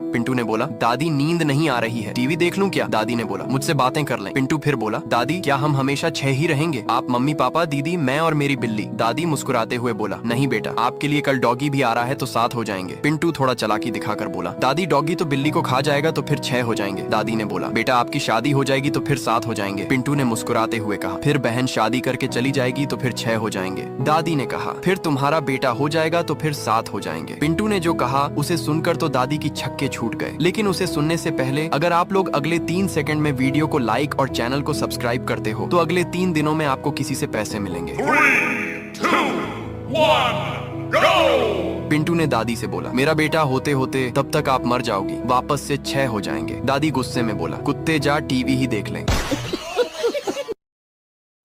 पिंटू ने बोला, दादी नींद नहीं आ रही है, टीवी देख लूं क्या? दादी ने बोला, मुझसे बातें कर लें। पिंटू फिर बोला, दादी क्या हम हमेशा 6 ही रहेंगे? आप, मम्मी, पापा, दीदी, मैं और मेरी बिल्ली। दादी मुस्कुराते हुए बोला, नहीं बेटा, आपके लिए कल डॉगी भी आ रहा है तो 7 हो जाएंगे। पिंटू थोड़ा चालाकी दिखाकर बोला, दादी डॉगी तो बिल्ली को खा जाएगा तो फिर 6 हो जाएंगे। दादी ने बोला, बेटा आपकी शादी हो जाएगी तो फिर 7 हो जाएंगे। पिंटू ने मुस्कुराते हुए कहा, फिर बहन शादी करके चली जाएगी तो फिर 6 हो जाएंगे। दादी ने कहा, फिर तुम्हारा बेटा हो जाएगा तो फिर 7 हो जाएंगे। पिंटू ने जो कहा उसे सुनकर तो दादी की छक्के छूट गए, लेकिन उसे सुनने से पहले अगर आप लोग अगले 3 सेकंड में वीडियो को लाइक और चैनल को सब्सक्राइब करते हो तो अगले 3 दिनों में आपको किसी से पैसे मिलेंगे। 3, 2, 1, go! पिंटू ने दादी से बोला, मेरा बेटा होते होते तब तक आप मर जाओगी, वापस से 6 हो जाएंगे। दादी गुस्से में बोला, कुत्ते जा टीवी ही देख लें।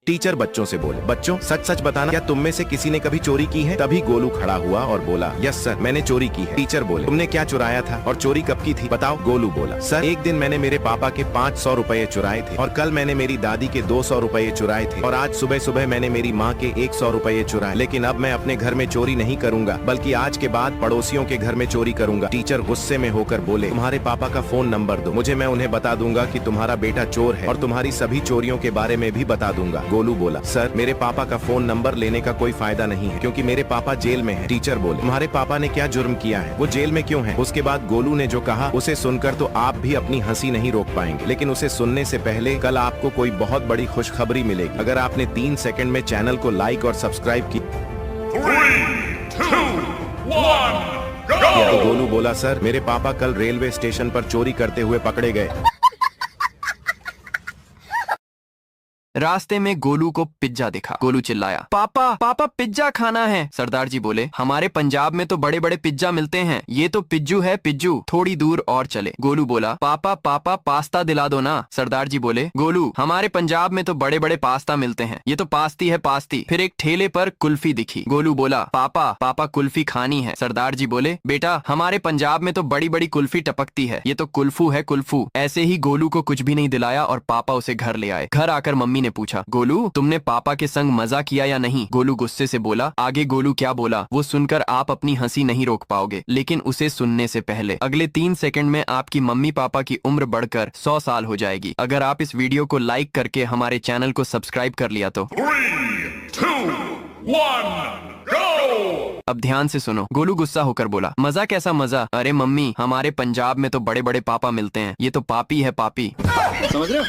टीचर बच्चों से बोले, बच्चों सच सच बताना, क्या तुम में से किसी ने कभी चोरी की है? तभी गोलू खड़ा हुआ और बोला, यस सर, मैंने चोरी की है। टीचर बोले, तुमने क्या चुराया था और चोरी कब की थी बताओ? गोलू बोला, सर एक दिन मैंने मेरे पापा के 500 रुपए चुराए थे, और कल मैंने मेरी दादी के 200 रुपए चुराए थे, और आज सुबह सुबह मैंने मेरी माँ के 100 रुपए चुराए। लेकिन अब मैं अपने घर में चोरी नहीं करूंगा, बल्कि आज के बाद पड़ोसियों के घर में चोरी करूंगा। टीचर गुस्से में होकर बोले, तुम्हारे पापा का फोन नंबर दो, मुझे, मैं उन्हें बता दूंगा कि तुम्हारा बेटा चोर है और तुम्हारी सभी चोरियों के बारे में भी बता दूंगा। गोलू बोला, सर मेरे पापा का फोन नंबर लेने का कोई फायदा नहीं है, क्योंकि मेरे पापा जेल में हैं। टीचर बोले, तुम्हारे पापा ने क्या जुर्म किया है? वो जेल में क्यों है? उसके बाद गोलू ने जो कहा उसे सुनकर तो आप भी अपनी हंसी नहीं रोक पाएंगे, लेकिन उसे सुनने से पहले कल आपको कोई बहुत बड़ी खुशखबरी मिलेगी अगर आपने 3 सेकंड में चैनल को लाइक और सब्सक्राइब की। 3, 2, 1, तो go! गोलू बोला, सर मेरे पापा कल रेलवे स्टेशन पर चोरी करते हुए पकड़े गए। रास्ते में गोलू को पिज्जा दिखा। गोलू चिल्लाया, पापा पापा पिज्जा खाना है। सरदार जी बोले, हमारे पंजाब में तो बड़े बड़े पिज्जा मिलते हैं, ये तो पिज्जू है पिज्जू, थोड़ी दूर और चले। गोलू बोला, पापा पापा पास्ता दिला दो ना। सरदार जी बोले, गोलू हमारे पंजाब में तो बड़े बड़े पास्ता मिलते हैं, ये तो पास्ती है पास्ती। फिर एक ठेले पर कुल्फी दिखी। गोलू बोला, पापा पापा कुल्फी खानी है। सरदार जी बोले, बेटा हमारे पंजाब में तो बड़ी बड़ी कुल्फी टपकती है, ये तो कुल्फू है कुल्फू। ऐसे ही गोलू को कुछ भी नहीं दिलाया और पापा उसे घर ले आए। घर आकर मम्मी ने पूछा, गोलू तुमने पापा के संग मजा किया या नहीं? गोलू गुस्से से बोला, आगे गोलू क्या बोला वो सुनकर आप अपनी हंसी नहीं रोक पाओगे, लेकिन उसे सुनने से पहले अगले 3 सेकंड में आपकी मम्मी पापा की उम्र बढ़कर 100 साल हो जाएगी। अगर आप इस वीडियो को लाइक करके हमारे चैनल को सब्सक्राइब कर लिया तो। 3, 2, 1, go! अब ध्यान से सुनो। गोलू गुस्सा होकर बोला, मजा कैसा मजा? अरे मम्मी हमारे पंजाब में तो बड़े बड़े पापा मिलते हैं, ये तो पापी है पापी। समझ रहे हो?